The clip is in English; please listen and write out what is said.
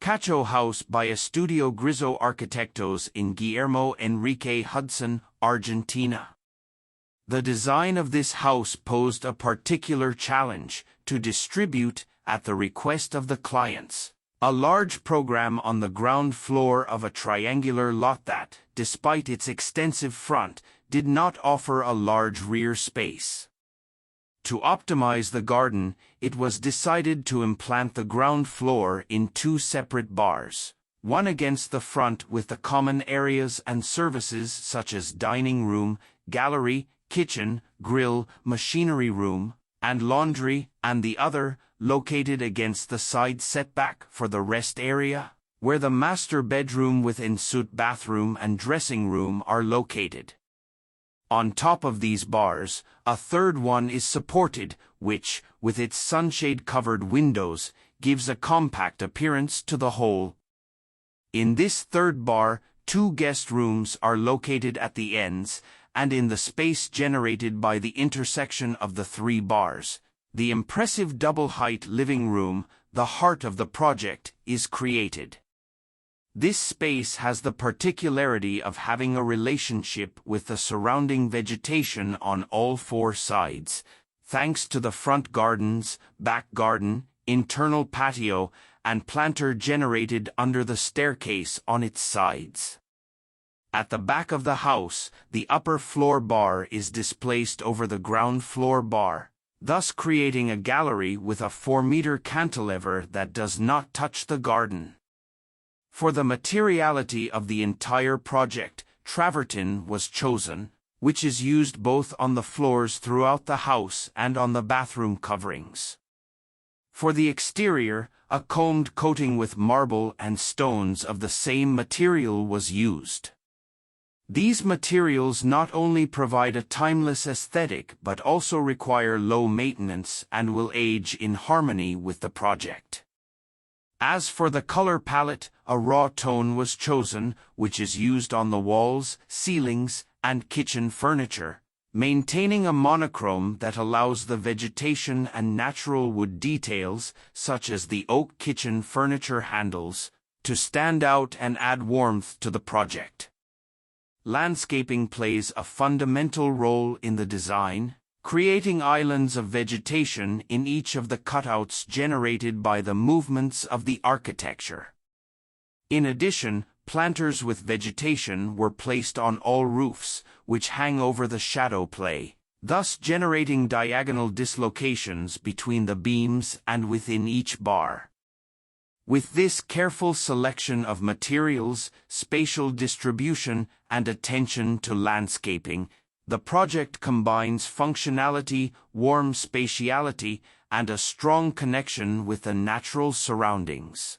Cacho house by Estudio Grizzo Arquitectos in Guillermo Enrique Hudson, Argentina. The design of this house posed a particular challenge: to distribute, at the request of the clients, a large program on the ground floor of a triangular lot that, despite its extensive front, did not offer a large rear space. To optimize the garden, it was decided to implant the ground floor in two separate bars, one against the front with the common areas and services such as dining room, gallery, kitchen, grill, machinery room, and laundry, and the other, located against the side setback for the rest area, where the master bedroom with ensuite bathroom and dressing room are located. On top of these bars, a third one is supported, which, with its sunshade-covered windows, gives a compact appearance to the whole. In this third bar, two guest rooms are located at the ends, and in the space generated by the intersection of the three bars, the impressive double-height living room, the heart of the project, is created. This space has the particularity of having a relationship with the surrounding vegetation on all four sides, thanks to the front gardens, back garden, internal patio, and planter generated under the staircase on its sides. At the back of the house, the upper floor bar is displaced over the ground floor bar, thus creating a gallery with a 4-meter cantilever that does not touch the garden. For the materiality of the entire project, travertine was chosen, which is used both on the floors throughout the house and on the bathroom coverings. For the exterior, a combed coating with marble and stones of the same material was used. These materials not only provide a timeless aesthetic but also require low maintenance and will age in harmony with the project. As for the color palette, a raw tone was chosen, which is used on the walls, ceilings, and kitchen furniture, maintaining a monochrome that allows the vegetation and natural wood details, such as the oak kitchen furniture handles, to stand out and add warmth to the project. Landscaping plays a fundamental role in the design, creating islands of vegetation in each of the cutouts generated by the movements of the architecture. In addition, planters with vegetation were placed on all roofs, which hang over the shadow play, thus generating diagonal dislocations between the beams and within each bar. With this careful selection of materials, spatial distribution, and attention to landscaping, the project combines functionality, warm spatiality, and a strong connection with the natural surroundings.